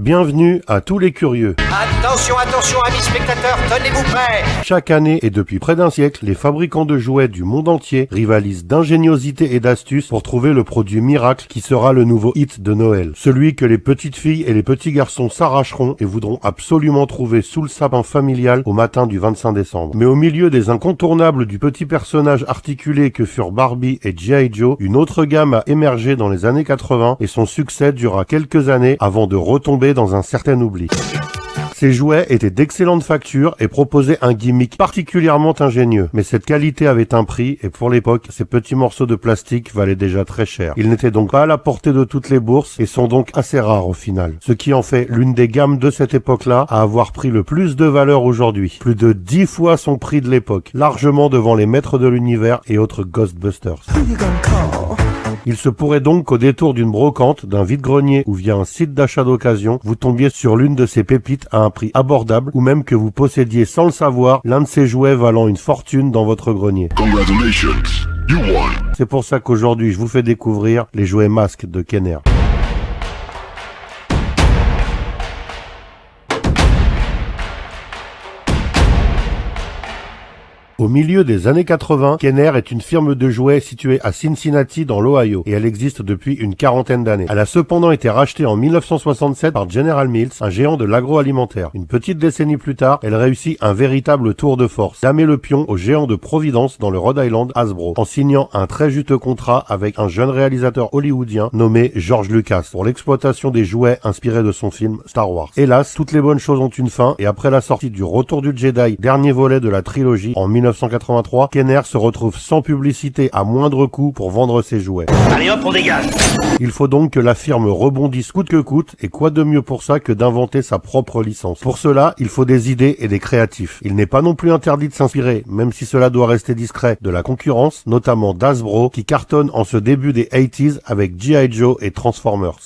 Bienvenue à tous les curieux. Attention, attention, amis spectateurs, tenez-vous prêts. Chaque année et depuis près d'un siècle, les fabricants de jouets du monde entier rivalisent d'ingéniosité et d'astuce pour trouver le produit miracle qui sera le nouveau hit de Noël. Celui que les petites filles et les petits garçons s'arracheront et voudront absolument trouver sous le sapin familial au matin du 25 décembre. Mais au milieu des incontournables du petit personnage articulé que furent Barbie et G.I. Joe, une autre gamme a émergé dans les années 80 et son succès dura quelques années avant de retomber dans un certain oubli. Ces jouets étaient d'excellente facture et proposaient un gimmick particulièrement ingénieux. Mais cette qualité avait un prix et pour l'époque, ces petits morceaux de plastique valaient déjà très cher. Ils n'étaient donc pas à la portée de toutes les bourses et sont donc assez rares au final. Ce qui en fait l'une des gammes de cette époque-là à avoir pris le plus de valeur aujourd'hui. Plus de 10 fois son prix de l'époque, largement devant les maîtres de l'univers et autres Ghostbusters. Il se pourrait donc qu'au détour d'une brocante, d'un vide-grenier ou via un site d'achat d'occasion, vous tombiez sur l'une de ces pépites à un prix abordable ou même que vous possédiez sans le savoir l'un de ces jouets valant une fortune dans votre grenier. Congratulations, you won. C'est pour ça qu'aujourd'hui je vous fais découvrir les jouets masques de Kenner. Au milieu des années 80, Kenner est une firme de jouets située à Cincinnati dans l'Ohio et elle existe depuis une quarantaine d'années. Elle a cependant été rachetée en 1967 par General Mills, un géant de l'agroalimentaire. Une petite décennie plus tard, elle réussit un véritable tour de force, damer le pion au géant de Providence dans le Rhode Island, Hasbro, en signant un très juteux contrat avec un jeune réalisateur hollywoodien nommé George Lucas pour l'exploitation des jouets inspirés de son film Star Wars. Hélas, toutes les bonnes choses ont une fin et après la sortie du Retour du Jedi, dernier volet de la trilogie en 1983, Kenner se retrouve sans publicité à moindre coût pour vendre ses jouets. Allez hop, on dégage. Il faut donc que la firme rebondisse coûte que coûte, et quoi de mieux pour ça que d'inventer sa propre licence. Pour cela, il faut des idées et des créatifs. Il n'est pas non plus interdit de s'inspirer, même si cela doit rester discret, de la concurrence, notamment d'Hasbro, qui cartonne en ce début des 80s avec G.I. Joe et Transformers.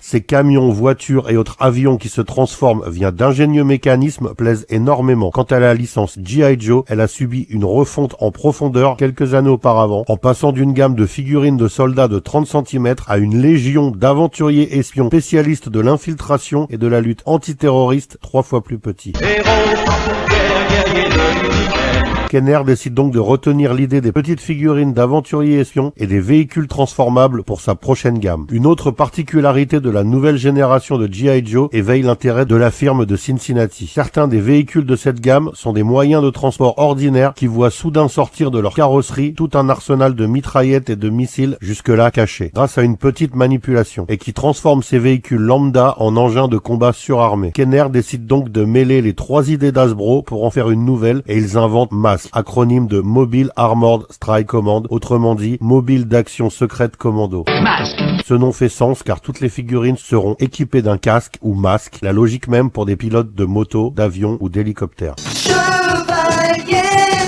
Ces camions, voitures et autres avions qui se transforment via d'ingénieux mécanismes plaisent énormément. Quant à la licence G.I. Joe, elle a subi une refonte en profondeur quelques années auparavant, en passant d'une gamme de figurines de soldats de 30 cm à une légion d'aventuriers espions spécialistes de l'infiltration et de la lutte antiterroriste 3 fois plus petits. Kenner décide donc de retenir l'idée des petites figurines d'aventuriers espions et des véhicules transformables pour sa prochaine gamme. Une autre particularité de la nouvelle génération de G.I. Joe éveille l'intérêt de la firme de Cincinnati. Certains des véhicules de cette gamme sont des moyens de transport ordinaires qui voient soudain sortir de leur carrosserie tout un arsenal de mitraillettes et de missiles jusque-là cachés, grâce à une petite manipulation, et qui transforme ces véhicules lambda en engins de combat surarmés. Kenner décide donc de mêler les 3 idées d'Hasbro pour en faire une nouvelle et ils inventent MASK, acronyme de Mobile Armored Strike Command, autrement dit Mobile d'Action Secrète Commando. Masque. Ce nom fait sens car toutes les figurines seront équipées d'un casque ou masque, la logique même pour des pilotes de moto, d'avion ou d'hélicoptère. Chevalier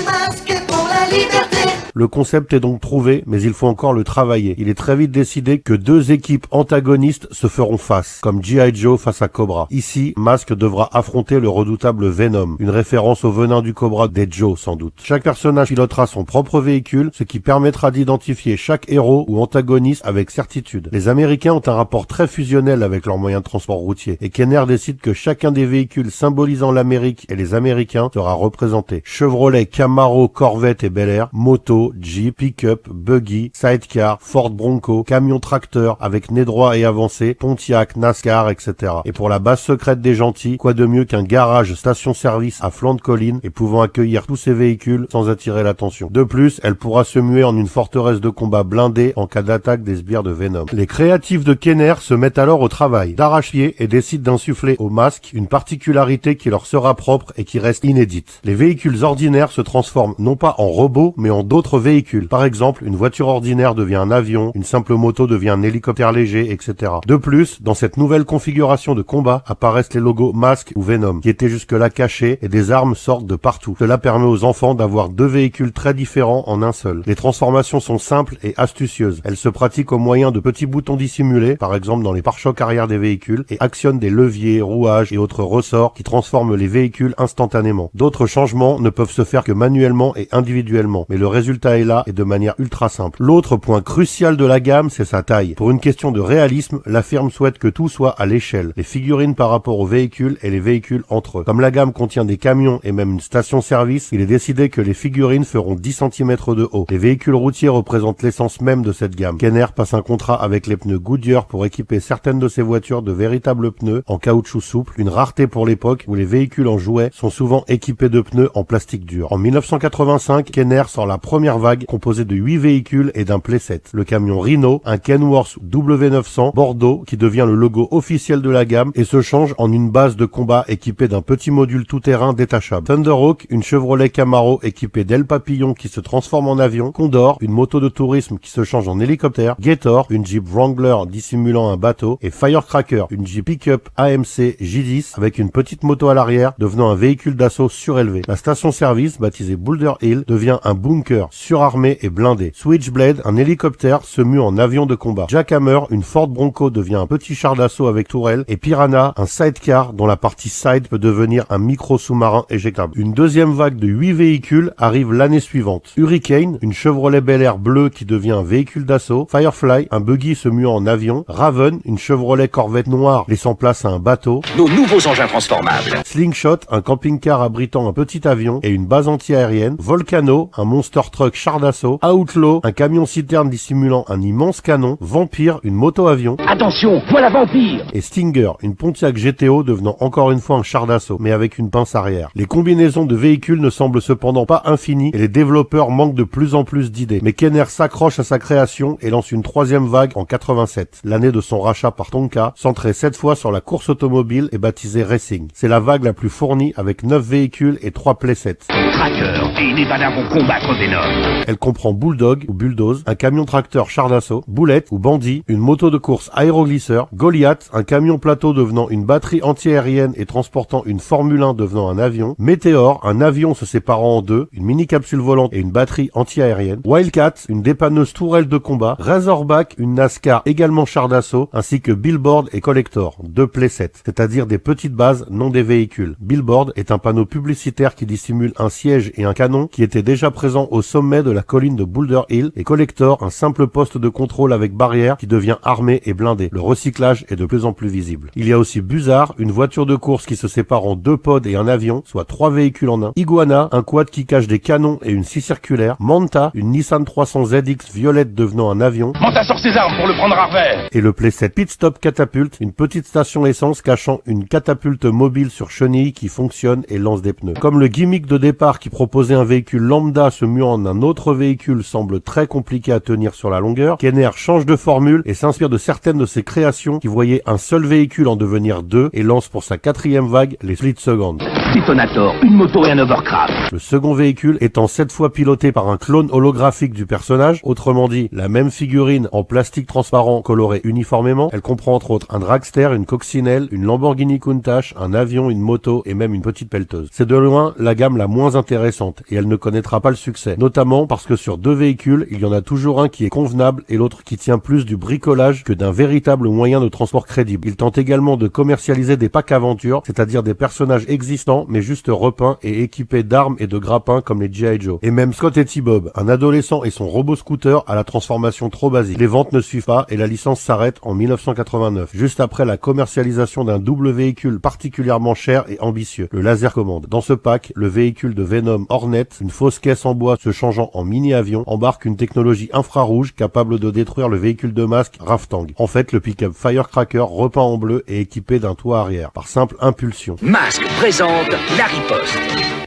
masque pour la liberté. Le concept est donc trouvé, mais il faut encore le travailler. Il est très vite décidé que 2 équipes antagonistes se feront face, comme G.I. Joe face à Cobra. Ici, Mask devra affronter le redoutable Venom, une référence au venin du Cobra des Joe sans doute. Chaque personnage pilotera son propre véhicule, ce qui permettra d'identifier chaque héros ou antagoniste avec certitude. Les Américains ont un rapport très fusionnel avec leurs moyens de transport routier, et Kenner décide que chacun des véhicules symbolisant l'Amérique et les Américains sera représenté. Chevrolet, Camaro, Corvette et Bel Air, moto, Jeep, pick-up, buggy, sidecar, Ford Bronco, camion tracteur avec nez droit et avancé, Pontiac, NASCAR, etc. Et pour la base secrète des gentils, quoi de mieux qu'un garage station-service à flanc de colline et pouvant accueillir tous ces véhicules sans attirer l'attention. De plus, elle pourra se muer en une forteresse de combat blindée en cas d'attaque des sbires de Venom. Les créatifs de Kenner se mettent alors au travail d'arrache-pied et décident d'insuffler au masque une particularité qui leur sera propre et qui reste inédite. Les véhicules ordinaires se transforment non pas en robots mais en d'autres véhicules. Par exemple, une voiture ordinaire devient un avion, une simple moto devient un hélicoptère léger, etc. De plus, dans cette nouvelle configuration de combat apparaissent les logos Mask ou Venom, qui étaient jusque-là cachés et des armes sortent de partout. Cela permet aux enfants d'avoir 2 véhicules très différents en un seul. Les transformations sont simples et astucieuses. Elles se pratiquent au moyen de petits boutons dissimulés, par exemple dans les pare-chocs arrière des véhicules, et actionnent des leviers, rouages et autres ressorts qui transforment les véhicules instantanément. D'autres changements ne peuvent se faire que manuellement et individuellement, mais le résultat résultat est là et de manière ultra simple. L'autre point crucial de la gamme, c'est sa taille. Pour une question de réalisme, la firme souhaite que tout soit à l'échelle, les figurines par rapport aux véhicules et les véhicules entre eux. Comme la gamme contient des camions et même une station-service, il est décidé que les figurines feront 10 cm de haut. Les véhicules routiers représentent l'essence même de cette gamme. Kenner passe un contrat avec les pneus Goodyear pour équiper certaines de ses voitures de véritables pneus en caoutchouc souple, une rareté pour l'époque où les véhicules en jouet sont souvent équipés de pneus en plastique dur. En 1985, Kenner sort la première vague composée de 8 véhicules et d'un playset. Le camion Rhino, un Kenworth W900 Bordeaux qui devient le logo officiel de la gamme et se change en une base de combat équipée d'un petit module tout-terrain détachable. Thunderhawk, une Chevrolet Camaro équipée d'ailes papillons qui se transforme en avion. Condor, une moto de tourisme qui se change en hélicoptère. Gator, une Jeep Wrangler dissimulant un bateau. Et Firecracker, une Jeep pick-up AMC J10 avec une petite moto à l'arrière devenant un véhicule d'assaut surélevé. La station-service, baptisée Boulder Hill, devient un bunker surarmé et blindé. Switchblade, un hélicoptère se mue en avion de combat. Jackhammer, une Ford Bronco devient un petit char d'assaut avec tourelle. Et Piranha, un sidecar dont la partie side peut devenir un micro-sous-marin éjectable. Une deuxième vague de 8 véhicules arrive l'année suivante. Hurricane, une Chevrolet Bel Air bleue qui devient un véhicule d'assaut. Firefly, un buggy se muant en avion. Raven, une Chevrolet Corvette noire laissant place à un bateau. Nos nouveaux engins transformables. Slingshot, un camping-car abritant un petit avion et une base anti-aérienne. Volcano, un monster truck char d'assaut. Outlaw, un camion-citerne dissimulant un immense canon. Vampire, une moto-avion. Attention, voilà Vampire. Et Stinger, une Pontiac GTO devenant encore une fois un char d'assaut, mais avec une pince arrière. Les combinaisons de véhicules ne semblent cependant pas infinies et les développeurs manquent de plus en plus d'idées. Mais Kenner s'accroche à sa création et lance une troisième vague en 87, l'année de son rachat par Tonka, centrée cette fois sur la course automobile et baptisée Racing. C'est la vague la plus fournie avec 9 véhicules et 3 playsets. Tracker et Nevada vont combattre Venom. Elle comprend Bulldog ou Bulldoze, un camion tracteur char d'assaut, Bullet ou Bandit, une moto de course aéroglisseur, Goliath, un camion plateau devenant une batterie anti-aérienne et transportant une Formule 1 devenant un avion, Meteor, un avion se séparant en deux, une mini-capsule volante et une batterie anti-aérienne, Wildcat, une dépanneuse tourelle de combat, Razorback, une NASCAR également char d'assaut, ainsi que Billboard et Collector, 2 playsets, c'est-à-dire des petites bases, non des véhicules. Billboard est un panneau publicitaire qui dissimule un siège et un canon qui était déjà présent au sommet de la colline de Boulder Hill, et Collector, un simple poste de contrôle avec barrière qui devient armé et blindé. Le recyclage est de plus en plus visible. Il y a aussi Buzzard, une voiture de course qui se sépare en 2 pods et un avion, soit 3 véhicules en un. Iguana, un quad qui cache des canons et une scie circulaire. Manta, une Nissan 300 ZX violette devenant un avion. Manta sort ses armes pour le prendre à revers. Et le playset Pit Stop Catapult, une petite station essence cachant une catapulte mobile sur chenille qui fonctionne et lance des pneus. Comme le gimmick de départ qui proposait un véhicule lambda se muant en un autre véhicule semble très compliqué à tenir sur la longueur, Kenner change de formule et s'inspire de certaines de ses créations qui voyaient un seul véhicule en devenir 2 et lance pour sa 4e vague les Split Second. Detonator, une moto et un overcraft. Le second véhicule étant cette fois piloté par un clone holographique du personnage, autrement dit la même figurine en plastique transparent coloré uniformément. Elle comprend entre autres un dragster, une coccinelle, une Lamborghini Countach, un avion, une moto et même une petite pelleteuse. C'est de loin la gamme la moins intéressante et elle ne connaîtra pas le succès, notamment parce que sur 2 véhicules, il y en a toujours un qui est convenable et l'autre qui tient plus du bricolage que d'un véritable moyen de transport crédible. Il tente également de commercialiser des packs aventures, c'est-à-dire des personnages existants mais juste repeints et équipés d'armes et de grappins comme les G.I. Joe. Et même Scott et T-Bob, un adolescent et son robot scooter à la transformation trop basique. Les ventes ne suivent pas et la licence s'arrête en 1989, juste après la commercialisation d'un double véhicule particulièrement cher et ambitieux, le Laser Command. Dans ce pack, le véhicule de Venom Hornet, une fausse caisse en bois se changeant en mini-avion, embarque une technologie infrarouge capable de détruire le véhicule de masque Raftang. En fait, le pick-up Firecracker repeint en bleu et équipé d'un toit arrière, par simple impulsion. Masque présente la riposte.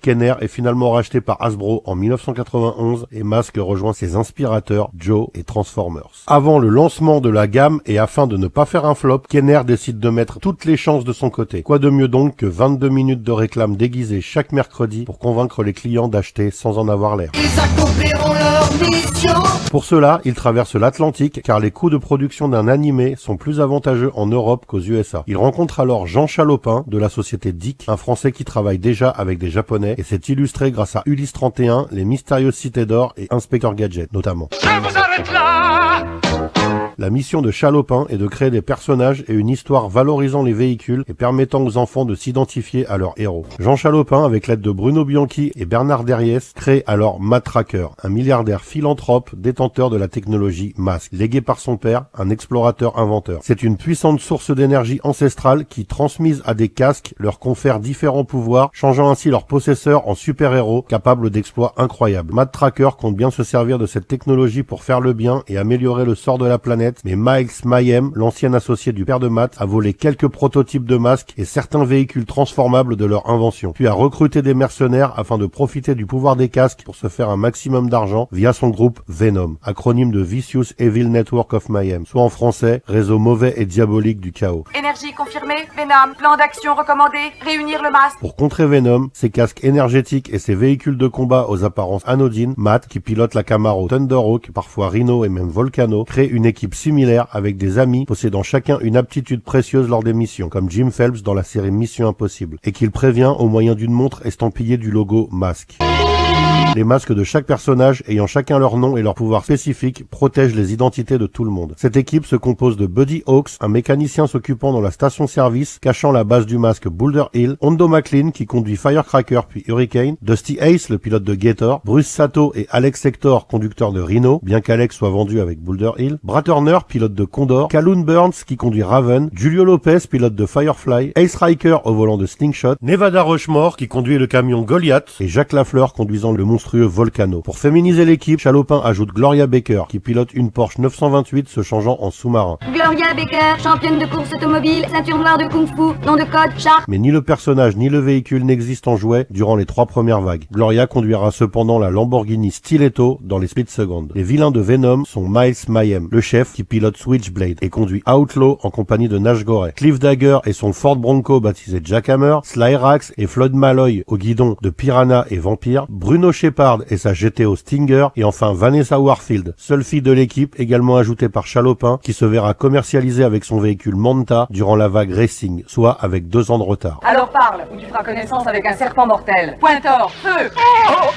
Kenner est finalement racheté par Hasbro en 1991 et Mask rejoint ses inspirateurs Joe et Transformers. Avant le lancement de la gamme et afin de ne pas faire un flop, Kenner décide de mettre toutes les chances de son côté. Quoi de mieux donc que 22 minutes de réclame déguisée chaque mercredi pour convaincre les clients d'acheter sans en avoir l'air. Ils accompliront leur mission. émotion. Pour cela, il traverse l'Atlantique car les coûts de production d'un animé sont plus avantageux en Europe qu'aux USA. Il rencontre alors Jean Chalopin de la société Dick, un Français qui travaille déjà avec des Japonais et s'est illustré grâce à Ulysse 31, Les Mystérieuses Cités d'Or et Inspecteur Gadget notamment. Je vous arrête là! La mission de Chalopin est de créer des personnages et une histoire valorisant les véhicules et permettant aux enfants de s'identifier à leurs héros. Jean Chalopin, avec l'aide de Bruno Bianchi et Bernard Derriès, crée alors Matt Tracker, un milliardaire philanthrope détenteur de la technologie Mask, légué par son père, un explorateur inventeur. C'est une puissante source d'énergie ancestrale qui, transmise à des casques, leur confère différents pouvoirs, changeant ainsi leurs possesseurs en super-héros capables d'exploits incroyables. Matt Tracker compte bien se servir de cette technologie pour faire le bien et améliorer le sort de la planète, mais Miles Mayhem, l'ancien associé du père de Matt, a volé quelques prototypes de masques et certains véhicules transformables de leur invention, puis a recruté des mercenaires afin de profiter du pouvoir des casques pour se faire un maximum d'argent via son groupe Venom, acronyme de Vicious Evil Network of Mayhem, soit en français, réseau mauvais et diabolique du chaos. Énergie confirmée, Venom, plan d'action recommandé, réunir le masque. Pour contrer Venom, ses casques énergétiques et ses véhicules de combat aux apparences anodines, Matt, qui pilote la Camaro Thunderhawk, parfois Rhino et même Volcano, crée une équipe similaire avec des amis possédant chacun une aptitude précieuse lors des missions, comme Jim Phelps dans la série Mission Impossible, et qu'il prévient au moyen d'une montre estampillée du logo Mask. Les masques de chaque personnage, ayant chacun leur nom et leur pouvoir spécifique, protègent les identités de tout le monde. Cette équipe se compose de Buddy Hawks, un mécanicien s'occupant dans la station-service, cachant la base du masque Boulder Hill, Hondo McLean qui conduit Firecracker puis Hurricane, Dusty Ace, le pilote de Gator, Bruce Sato et Alex Sector, conducteur de Rhino, bien qu'Alex soit vendu avec Boulder Hill, Brad Turner, pilote de Condor, Calhoun Burns qui conduit Raven, Julio Lopez, pilote de Firefly, Ace Riker au volant de Slingshot, Nevada Rushmore qui conduit le camion Goliath et Jacques Lafleur conduisant le monstrueux Volcano. Pour féminiser l'équipe, Chalopin ajoute Gloria Baker qui pilote une Porsche 928 se changeant en sous-marin. Gloria Baker, championne de course automobile, ceinture noire de Kung Fu, nom de code Shark. Mais ni le personnage ni le véhicule n'existent en jouet durant les 3 premières vagues. Gloria conduira cependant la Lamborghini Stiletto dans les split seconds. Les vilains de Venom sont Miles Mayhem, le chef qui pilote Switchblade et conduit Outlaw en compagnie de Nash Gore, Cliff Dagger et son Ford Bronco baptisé Jackhammer, Slyrax et Floyd Malloy au guidon de Piranha et Vampire, Bruno Shepard et sa GTO Stinger et enfin Vanessa Warfield, seule fille de l'équipe également ajoutée par Chalopin qui se verra commercialisée avec son véhicule Manta durant la vague Racing, soit avec 2 ans de retard. Alors parle, ou tu feras connaissance avec un serpent mortel. Pointeur, feu!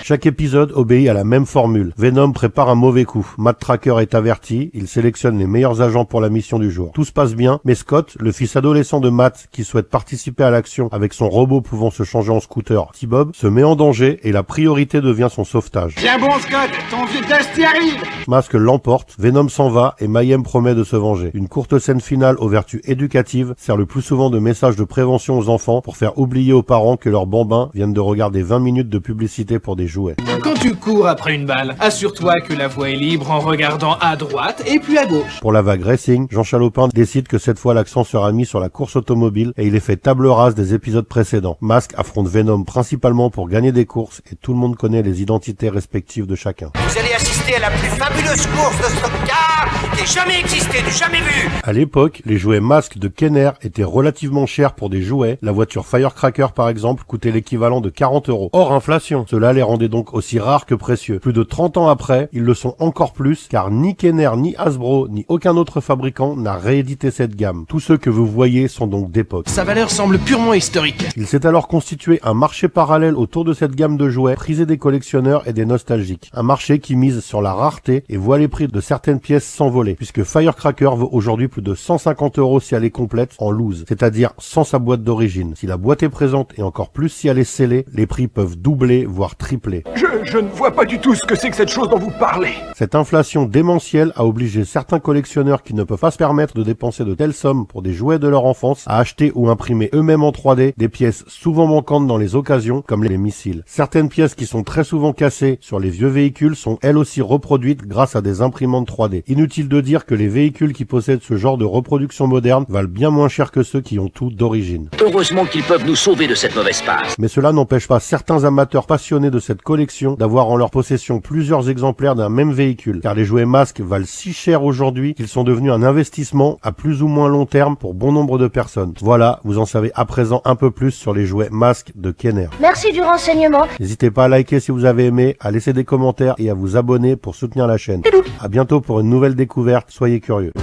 Chaque épisode obéit à la même formule. Venom prépare un mauvais coup. Matt Tracker est averti, il sélectionne les meilleurs agents pour la mission du jour. Tout se passe bien, mais Scott, le fils adolescent de Matt qui souhaite participer à l'action avec son robot pouvant se changer en scooter, T-Bob, se met en danger et la priorité devient son sauvetage. Tiens bon Scott, ton vieux test y arrive. Mask l'emporte, Venom s'en va et Mayhem promet de se venger. Une courte scène finale aux vertus éducatives sert le plus souvent de message de prévention aux enfants pour faire oublier aux parents que leurs bambins viennent de regarder 20 minutes de publicité pour des jouets. Quand tu cours après une balle, assure-toi que la voie est libre en regardant à droite et puis à gauche. Pour la vague Racing, Jean Chalopin décide que cette fois l'accent sera mis sur la course automobile et il est fait table rase des épisodes précédents. Mask affronte Venom principalement pour gagner des courses et tout le monde connaît les identités respectives de chacun. Vous allez assister à la plus fabuleuse course de stock car qui ait jamais existé, du jamais vu. À l'époque, les jouets Mask de Kenner étaient relativement chers pour des jouets. La voiture Firecracker par exemple coûtait l'équivalent de 40 €. Hors inflation, cela les rendait donc aussi rares que précieux. Plus de 30 ans après, ils le sont encore plus car ni Kenner, ni Hasbro, ni aucun autre fabricant n'a réédité cette gamme. Tous ceux que vous voyez sont donc d'époque. Sa valeur semble purement historique. Il s'est alors constitué un marché parallèle autour de cette gamme de jouets, prisé des collectionneurs et des nostalgiques. Un marché qui mise sur la rareté et voit les prix de certaines pièces s'envoler, puisque Firecracker vaut aujourd'hui plus de 150 € si elle est complète en loose, c'est-à-dire sans sa boîte d'origine. Si la boîte est présente et encore plus si elle est scellée, les prix peuvent doubler, voire tripler. Je ne vois pas du tout ce que c'est que cette chose dont vous parlez. Cette inflation démentielle a obligé certains collectionneurs qui ne peuvent pas se permettre de dépenser de telles sommes pour des jouets de leur enfance à acheter ou imprimer eux-mêmes en 3D des pièces souvent manquantes dans les occasions, comme les missiles. Certaines pièces qui sont très souvent cassées sur les vieux véhicules sont elles aussi reproduites grâce à des imprimantes 3D. Inutile de dire que les véhicules qui possèdent ce genre de reproduction moderne valent bien moins cher que ceux qui ont tout d'origine. Heureusement qu'ils peuvent nous sauver de cette mauvaise passe. Mais cela n'empêche pas certains amateurs passionnés de cette collection d'avoir en leur possession plusieurs exemplaires d'un même véhicule, car les jouets masques valent si cher aujourd'hui qu'ils sont devenus un investissement à plus ou moins long terme pour bon nombre de personnes. Voilà, vous en savez à présent un peu plus sur les jouets masques de Kenner. Merci du renseignement. N'hésitez pas à liker si vous avez aimé, à laisser des commentaires et à vous abonner pour soutenir la chaîne. À bientôt pour une nouvelle découverte, soyez curieux.